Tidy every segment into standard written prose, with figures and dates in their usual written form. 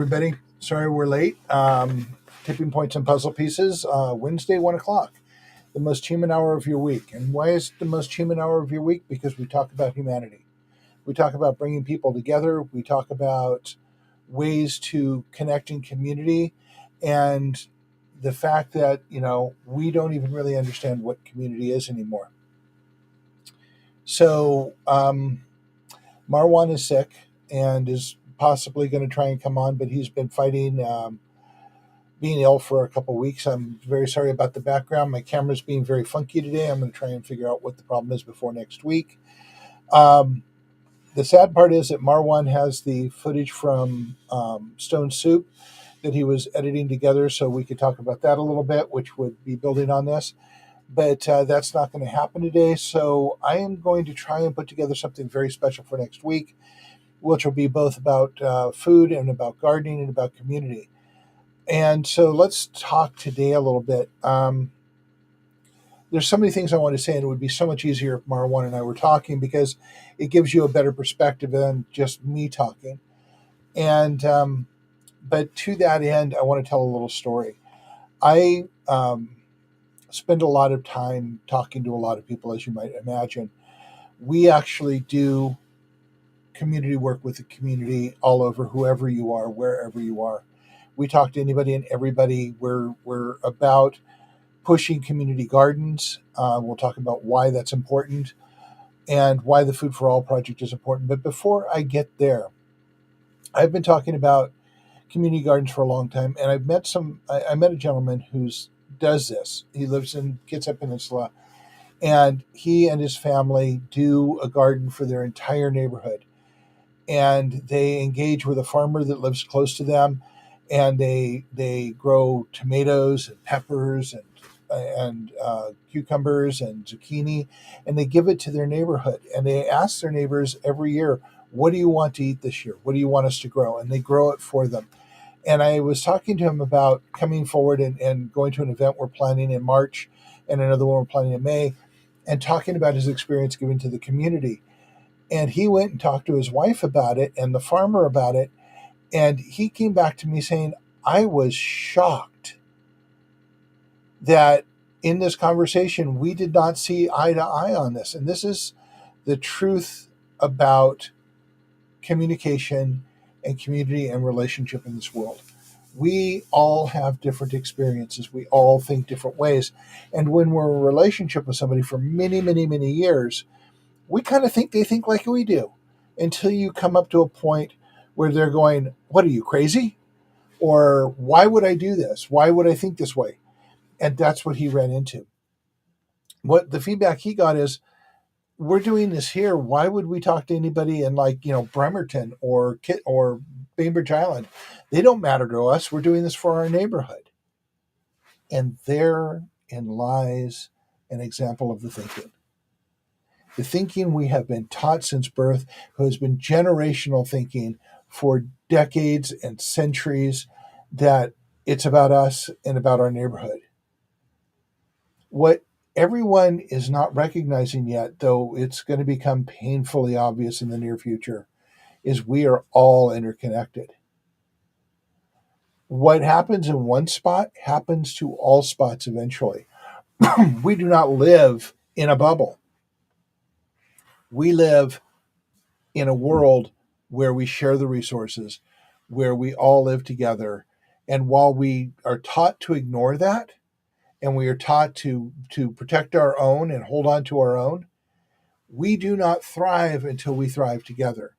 Everybody, sorry we're late. Tipping points and puzzle pieces. Wednesday, 1 o'clock. The most human hour of your week. And why is it the most human hour of your week? Because we talk about humanity. We talk about bringing people together. We talk about ways to connect in community, and the fact that we don't even really understand what community is anymore. So Marwan is sick and is possibly going to try and come on, but he's been fighting. Being ill for a couple of weeks. I'm very sorry about the background. My camera's being very funky today. I'm going to try and figure out what the problem is before next week. Um, the sad part is that Marwan has the footage from Stone Soup that he was editing together, so we could talk about that a little bit, which would be building on this. But that's not going to happen today. So I am going to try and put together something very special for next week, which will be both about food and about gardening and about community. And so let's talk today a little bit. There's so many things I want to say, and it would be so much easier if Marwan and I were talking because it gives you a better perspective than just me talking. And but to that end, I want to tell a little story. I spend a lot of time talking to a lot of people, as you might imagine. We actually do community work with the community all over, whoever you are, wherever you are. We talk to anybody and everybody. We're about pushing community gardens. We'll talk about why that's important and why the Food for All project is important. But before I get there, I've been talking about community gardens for a long time, and I met a gentleman who's does this. He lives in Kitsap Peninsula, and he and his family do a garden for their entire neighborhood. And they engage with a farmer that lives close to them, and they grow tomatoes and peppers and cucumbers and zucchini, and they give it to their neighborhood. And they ask their neighbors every year, "What do you want to eat this year? What do you want us to grow?" And they grow it for them. And I was talking to him about coming forward and going to an event we're planning in March and another one we're planning in May, and talking about his experience giving to the community. And he went and talked to his wife about it and the farmer about it. And he came back to me saying, I was shocked that in this conversation, we did not see eye to eye on this. And this is the truth about communication and community and relationship in this world. We all have different experiences. We all think different ways. And when we're in a relationship with somebody for many, many, many years, we kind of think they think like we do until you come up to a point where they're going, "What are you, crazy? Or why would I do this? Why would I think this way?" And that's what he ran into. What the feedback he got is, "We're doing this here. Why would we talk to anybody in, like, Bremerton or Bainbridge Island? They don't matter to us. We're doing this for our neighborhood." And therein lies an example of the thinking. The thinking we have been taught since birth, who has been generational thinking for decades and centuries, that it's about us and about our neighborhood. What everyone is not recognizing yet, though it's going to become painfully obvious in the near future, is we are all interconnected. What happens in one spot happens to all spots eventually. We do not live in a bubble. We live in a world where we share the resources, where we all live together. And while we are taught to ignore that, and we are taught to protect our own and hold on to our own, we do not thrive until we thrive together.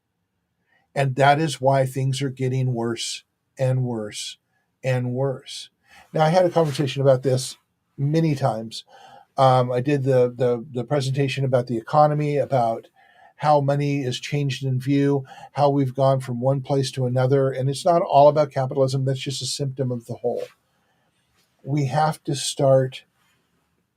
And that is why things are getting worse and worse and worse. Now, I had a conversation about this many times. I did the presentation about the economy, about how money is changed in view, how we've gone from one place to another. And it's not all about capitalism. That's just a symptom of the whole. We have to start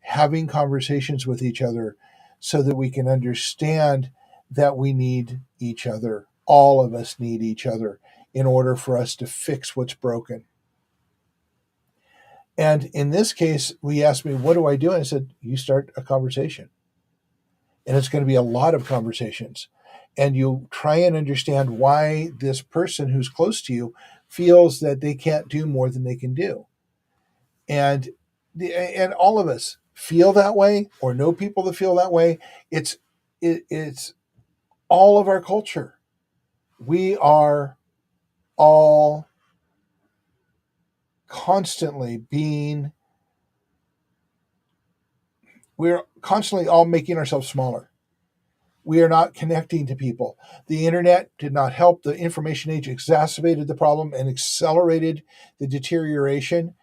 having conversations with each other so that we can understand that we need each other. All of us need each other in order for us to fix what's broken. And in this case, he asked me, "What do I do?" And I said, "You start a conversation." And it's going to be a lot of conversations. And you try and understand why this person who's close to you feels that they can't do more than they can do. And and all of us feel that way or know people that feel that way. It's all of our culture. We are all constantly being we're constantly all making ourselves smaller. We are not connecting to people. The internet did not help. The information age exacerbated the problem and accelerated the deterioration.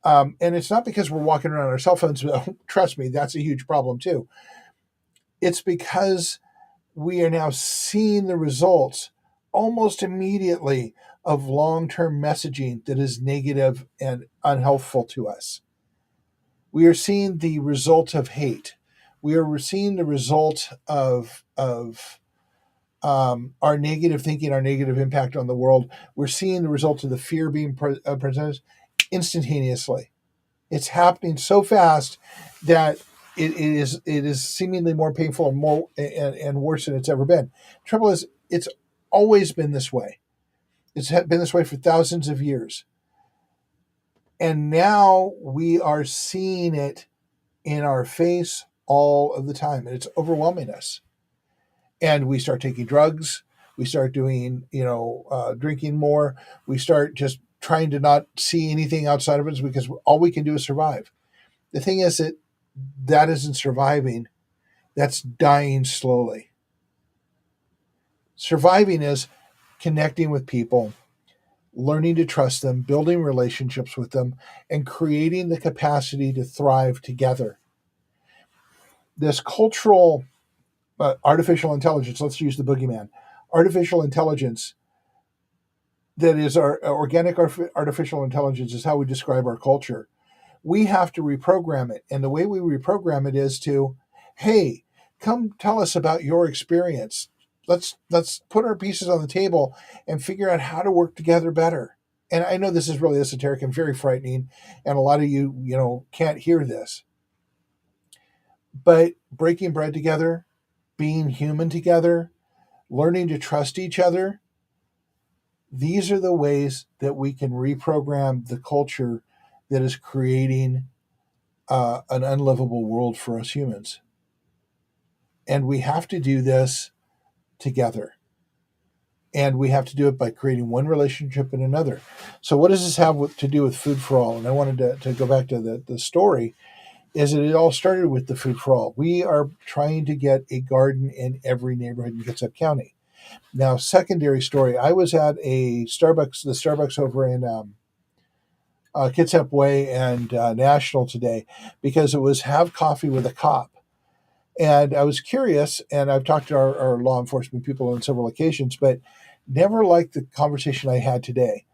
And it's not because we're walking around our cell phones. Trust me, that's a huge problem too. It's because we are now seeing the results almost immediately of long-term messaging that is negative and unhelpful to us. We are seeing the result of hate. We are seeing the result of our negative thinking, our negative impact on the world. We're seeing the result of the fear being presented instantaneously. It's happening so fast that it is seemingly more painful and more and worse than it's ever been. Trouble is, it's always been this way. It's been this way for thousands of years, and now we are seeing it in our face all of the time, and it's overwhelming us. And we start taking drugs. We start doing, drinking more. We start just trying to not see anything outside of us because all we can do is survive. The thing is that isn't surviving. That's dying slowly. Surviving is connecting with people, learning to trust them, building relationships with them, and creating the capacity to thrive together. This cultural artificial intelligence, let's use the boogeyman, artificial intelligence that is our organic artificial intelligence is how we describe our culture. We have to reprogram it. And the way we reprogram it is to, hey, come tell us about your experience. Let's put our pieces on the table and figure out how to work together better. And I know this is really esoteric and very frightening, and a lot of you can't hear this. But breaking bread together, being human together, learning to trust each other, these are the ways that we can reprogram the culture that is creating an unlivable world for us humans. And we have to do this together. And we have to do it by creating one relationship and another. So, what does this have to do with Food for All? And I wanted to go back to the story, is that it all started with the Food for All. We are trying to get a garden in every neighborhood in Kitsap County. Now, secondary story, I was at the Starbucks over in Kitsap Way and National today because it was Have Coffee with a Cop. And I was curious, and I've talked to our law enforcement people on several occasions, but never liked the conversations I had today.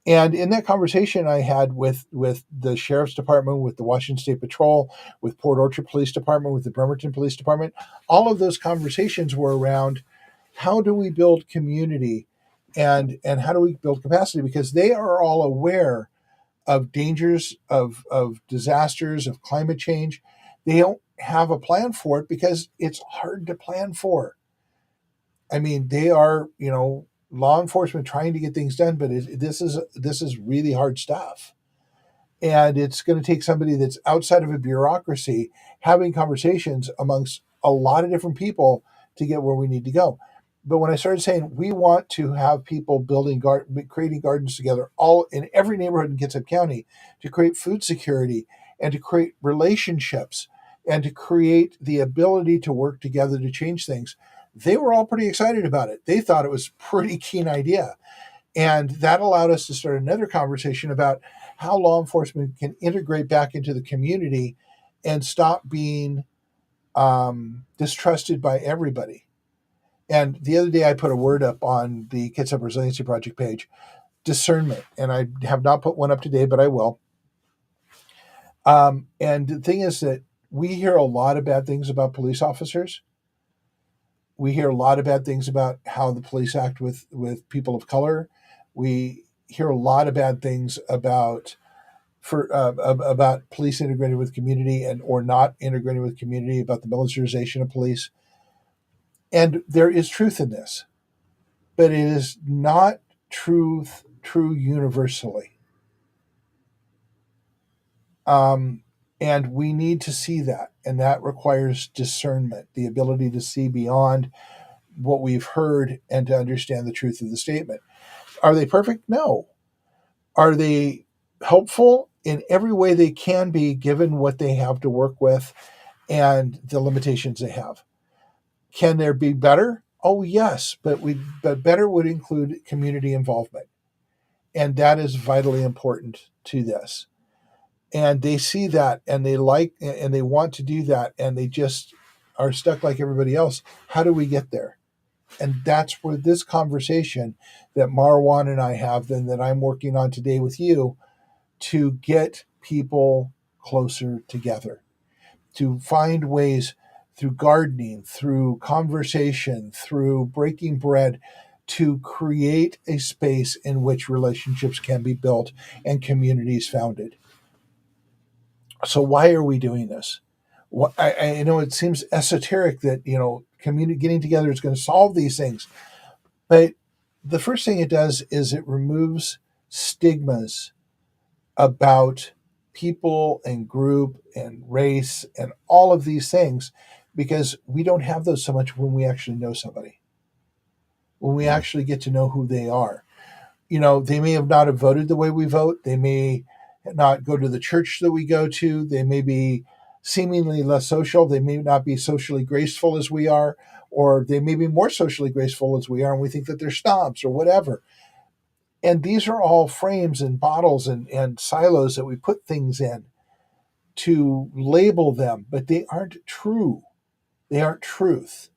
And in that conversation I had with the Sheriff's Department, with the Washington State Patrol, with Port Orchard Police Department, with the Bremerton Police Department, all of those conversations were around how do we build community and how do we build capacity, because they are all aware of dangers, of disasters, of climate change. They don't have a plan for it because it's hard to plan for. I mean, they are, law enforcement trying to get things done, but this is really hard stuff. And it's going to take somebody that's outside of a bureaucracy having conversations amongst a lot of different people to get where we need to go. But when I started saying we want to have people creating gardens together, all in every neighborhood in Kitsap County, to create food security and to create relationships and to create the ability to work together to change things, they were all pretty excited about it. They thought it was a pretty keen idea. And that allowed us to start another conversation about how law enforcement can integrate back into the community and stop being distrusted by everybody. And the other day, I put a word up on the Kitsap Resiliency Project page, discernment. And I have not put one up today, but I will. And the thing is that we hear a lot of bad things about police officers. We hear a lot of bad things about how the police act with people of color. We hear a lot of bad things about police integrated with community and or not integrated with community, about the militarization of police. And there is truth in this. but it is not true universally. And we need to see that, and that requires discernment, the ability to see beyond what we've heard and to understand the truth of the statement. Are they perfect? No. Are they helpful? In every way they can be, given what they have to work with and the limitations they have. Can there be better? Oh yes, but better would include community involvement, and that is vitally important to this. And they see that, and they like, and they want to do that, and they just are stuck like everybody else. How do we get there? And that's where this conversation that Marwan and I have, and that I'm working on today with you, to get people closer together, to find ways through gardening, through conversation, through breaking bread, to create a space in which relationships can be built and communities founded. So why are we doing this? I know it seems esoteric that community getting together is going to solve these things, but the first thing it does is it removes stigmas about people and group and race and all of these things, because we don't have those so much when we actually know somebody, when we actually get to know who they are. They may have not have voted the way we vote. They may not go to the church that we go to. They may be seemingly less social. They may not be socially graceful as we are, or they may be more socially graceful as we are, and we think that they're snobs or whatever. And these are all frames and bottles and silos that we put things in to label them, but they aren't true. They aren't truth.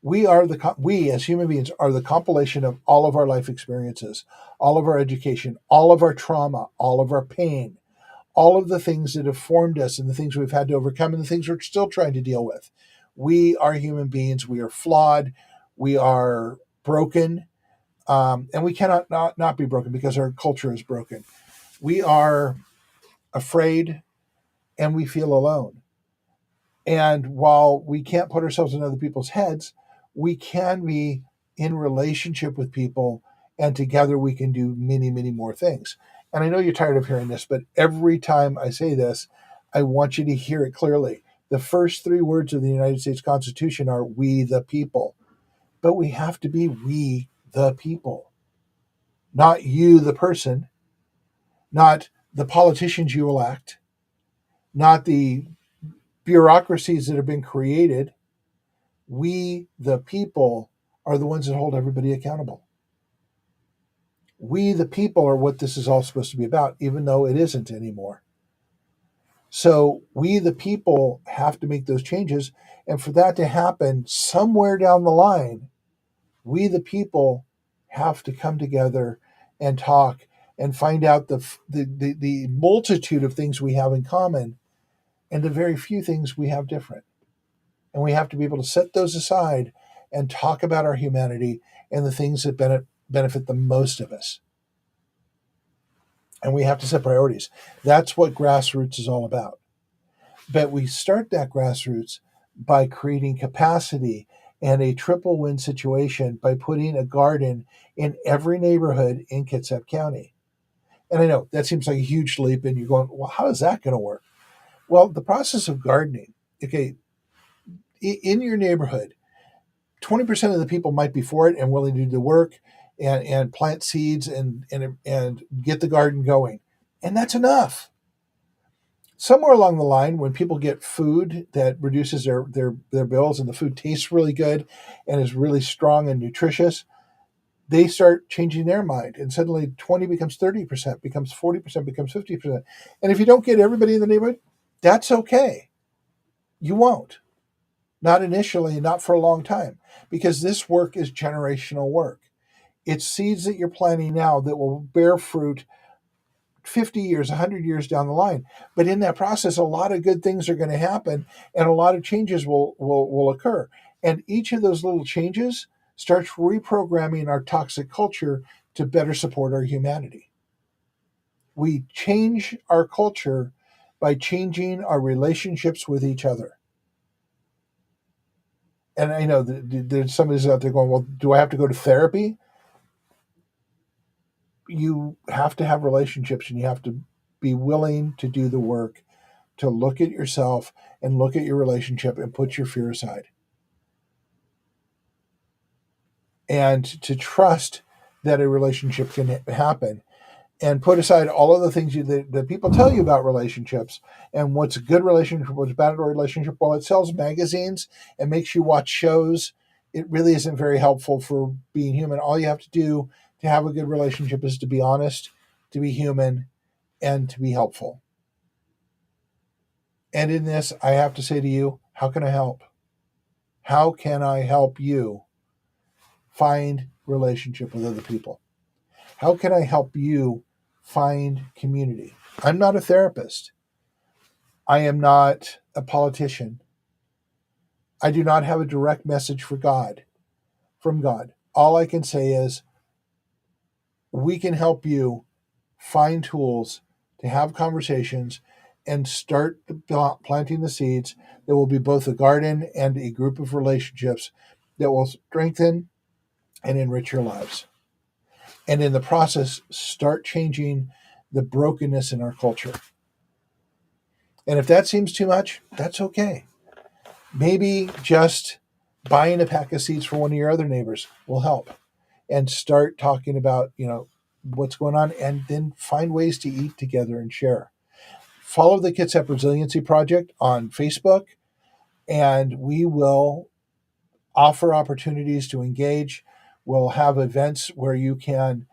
We as human beings are the compilation of all of our life experiences, all of our education, all of our trauma, all of our pain, all of the things that have formed us, and the things we've had to overcome, and the things we're still trying to deal with. We are human beings. We are flawed. We are broken, and we cannot not be broken because our culture is broken. We are afraid, and we feel alone. And while we can't put ourselves in other people's heads, we can be in relationship with people, and together we can do many, many more things. And I know you're tired of hearing this, but every time I say this, I want you to hear it clearly. The first three words of the United States Constitution are "we the people." But we have to be we the people, not you the person, not the politicians you elect, not the bureaucracies that have been created. We, the people, are the ones that hold everybody accountable. We, the people, are what this is all supposed to be about, even though it isn't anymore. So we, the people, have to make those changes. And for that to happen somewhere down the line, we, the people, have to come together and talk and find out the multitude of things we have in common and the very few things we have different. And we have to be able to set those aside and talk about our humanity and the things that benefit the most of us. And we have to set priorities. That's what grassroots is all about. But we start that grassroots by creating capacity and a triple win situation by putting a garden in every neighborhood in Kitsap County. And I know that seems like a huge leap, and you're going, well, how is that going to work? Well, the process of gardening, okay, in your neighborhood, 20% of the people might be for it and willing to do the work and plant seeds and get the garden going. And that's enough. Somewhere along the line, when people get food that reduces their bills and the food tastes really good and is really strong and nutritious, they start changing their mind. And suddenly 20 becomes 30%, becomes 40%, becomes 50%. And if you don't get everybody in the neighborhood, that's okay. You won't. Not initially, not for a long time, because this work is generational work. It's seeds that you're planting now that will bear fruit 50 years, 100 years down the line. But in that process, a lot of good things are going to happen and a lot of changes will occur. And each of those little changes starts reprogramming our toxic culture to better support our humanity. We change our culture by changing our relationships with each other. And I know that there's somebody's out there going, well, do I have to go to therapy? You have to have relationships, and you have to be willing to do the work to look at yourself and look at your relationship and put your fear aside and to trust that a relationship can happen, and put aside all of the things that people tell you about relationships and what's a good relationship, what's a bad relationship. Well, it sells magazines and makes you watch shows. It really isn't very helpful for being human. All you have to do to have a good relationship is to be honest, to be human, and to be helpful. And in this, I have to say to you, how can I help? How can I help you find relationship with other people? How can I help you find community? I'm not a therapist. I am not a politician. I do not have a direct message from God. All I can say is we can help you find tools to have conversations and start planting the seeds that will be both a garden and a group of relationships that will strengthen and enrich your lives. And in the process, start changing the brokenness in our culture. And if that seems too much, that's okay. Maybe just buying a pack of seeds for one of your other neighbors will help, and start talking about, what's going on, and then find ways to eat together and share. Follow the Kitsap Resiliency Project on Facebook, and we will offer opportunities to engage. We'll have events where you can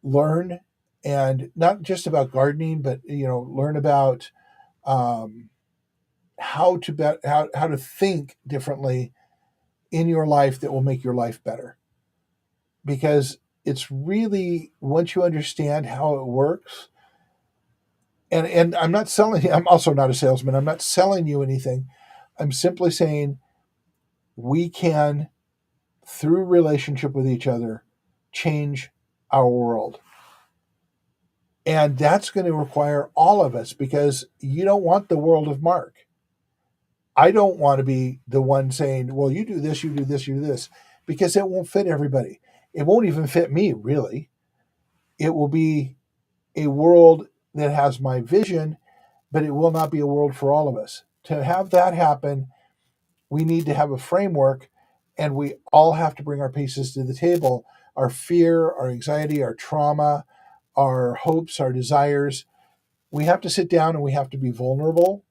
learn, and not just about gardening, but learn about how to think differently in your life that will make your life better. Because it's really, once you understand how it works, and I'm not selling, I'm also not a salesman, I'm not selling you anything. I'm simply saying we can, through relationship with each other, change our world. And that's going to require all of us, because you don't want the world of Mark. I don't want to be the one saying, well, you do this, you do this, you do this, because it won't fit everybody. It won't even fit me, really. It will be a world that has my vision, but it will not be a world for all of us. To have that happen, we need to have a framework, and we all have to bring our pieces to the table: our fear, our anxiety, our trauma, our hopes, our desires. We have to sit down and we have to be vulnerable.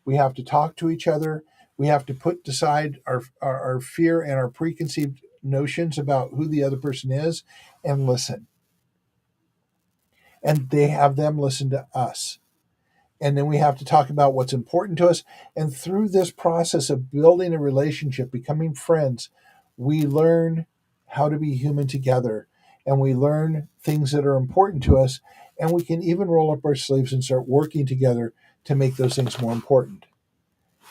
We have to talk to each other. We have to put aside our fear and our preconceived notions about who the other person is, and listen. And they have them listen to us. And then we have to talk about what's important to us. And through this process of building a relationship, becoming friends, we learn how to be human together, and we learn things that are important to us. And we can even roll up our sleeves and start working together to make those things more important.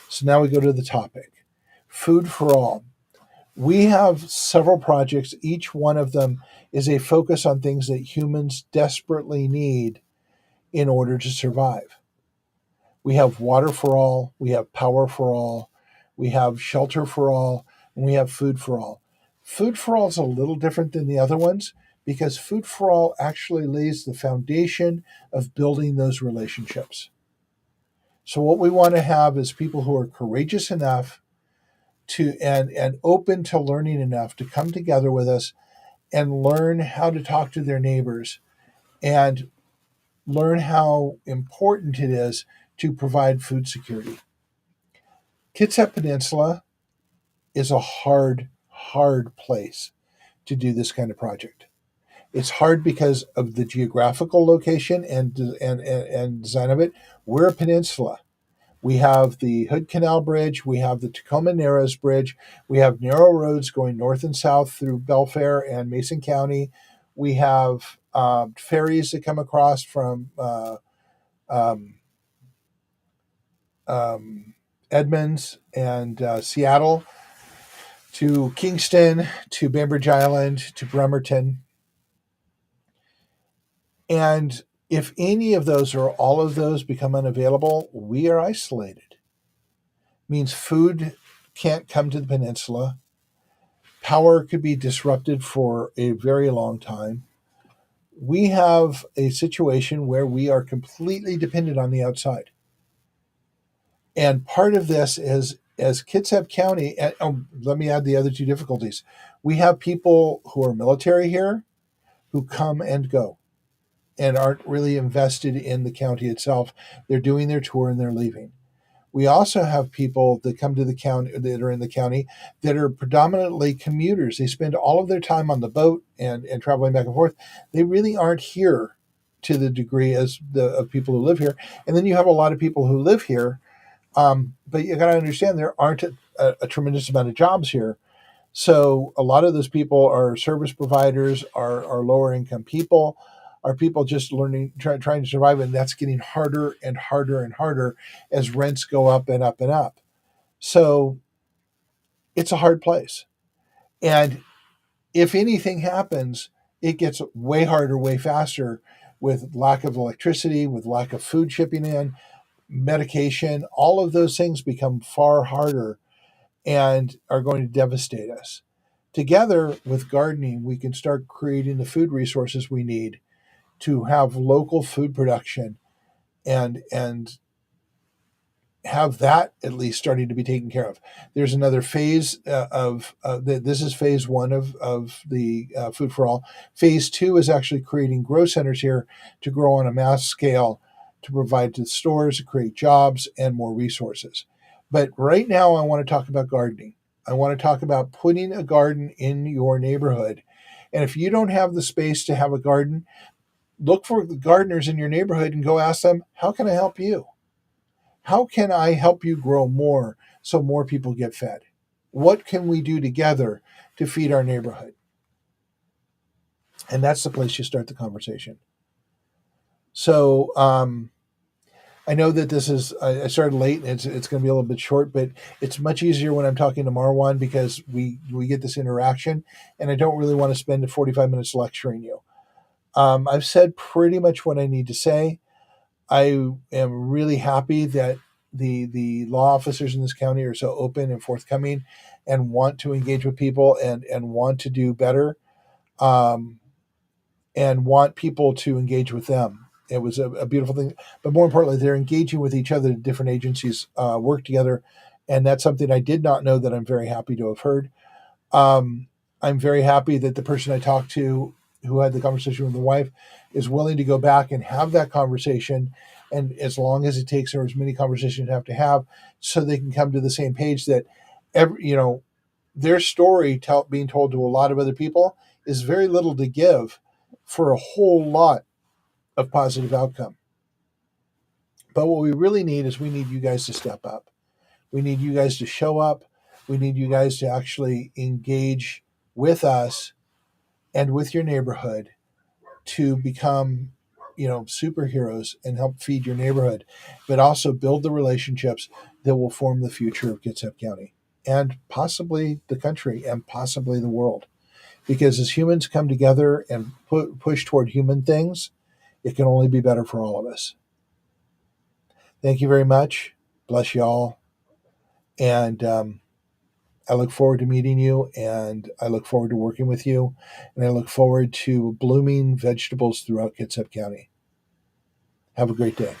So now we go to the topic: food for all. We have several projects. Each one of them is a focus on things that humans desperately need in order to survive. We have water for all, we have power for all, we have shelter for all, and we have food for all. Food for all is a little different than the other ones, because food for all actually lays the foundation of building those relationships. So what we want to have is people who are courageous enough to and open to learning enough to come together with us and learn how to talk to their neighbors, and learn how important it is to provide food security. Kitsap Peninsula is a hard place to do this kind of project. It's hard because of the geographical location and design of it. We're a peninsula. We have the Hood Canal Bridge. We have the Tacoma Narrows Bridge. We have narrow roads going north and south through Belfair and Mason County. We have ferries that come across from um, Edmonds and Seattle to Kingston, to Bainbridge Island, to Bremerton. And if any of those or all of those become unavailable, we are isolated. It means food can't come to the peninsula. Power could be disrupted for a very long time. We have a situation where we are completely dependent on the outside. And part of this is, as Kitsap County, and let me add the other two difficulties. We have people who are military here who come and go and aren't really invested in the county itself. They're doing their tour and they're leaving. We also have people that come to the county, that are in the county, that are predominantly commuters. They spend all of their time on the boat and traveling back and forth. They really aren't here to the degree as the of people who live here. And then you have a lot of people who live here, but you got to understand there aren't a tremendous amount of jobs here. So a lot of those people are service providers, are lower income people, are people just learning, trying to survive, and that's getting harder and harder and harder as rents go up and up and up. So it's a hard place. And if anything happens, it gets way harder, way faster with lack of electricity, with lack of food shipping in, medication, all of those things become far harder and are going to devastate us. Together with gardening, we can start creating the food resources we need to have local food production and have that at least starting to be taken care of. There's another phase of this is phase one of the Food for All. Phase two is actually creating grow centers here to grow on a mass scale to provide to the stores, to create jobs and more resources. But right now, I want to talk about gardening. I want to talk about putting a garden in your neighborhood. And if you don't have the space to have a garden, look for the gardeners in your neighborhood and go ask them, how can I help you? How can I help you grow more so more people get fed? What can we do together to feed our neighborhood? And that's the place you start the conversation. So I know that this is, I started late and it's going to be a little bit short, but it's much easier when I'm talking to Marwan because we get this interaction and I don't really want to spend 45 minutes lecturing you. I've said pretty much what I need to say. I am really happy that the law officers in this county are so open and forthcoming and want to engage with people and want to do better, um, and want people to engage with them. It was a beautiful thing. But more importantly, they're engaging with each other. Different agencies work together. And that's something I did not know that I'm very happy to have heard. Um, I'm very happy that the person I talked to who had the conversation with the wife is willing to go back and have that conversation. And as long as it takes, or as many conversations have to have, so they can come to the same page that their story being told to a lot of other people is very little to give for a whole lot of positive outcome. But what we really need is we need you guys to step up. We need you guys to show up. We need you guys to actually engage with us and with your neighborhood to become, superheroes and help feed your neighborhood, but also build the relationships that will form the future of Kitsap County and possibly the country and possibly the world. Because as humans come together and push toward human things, it can only be better for all of us. Thank you very much. Bless you all. And I look forward to meeting you, and I look forward to working with you, and I look forward to blooming vegetables throughout Kitsap County. Have a great day.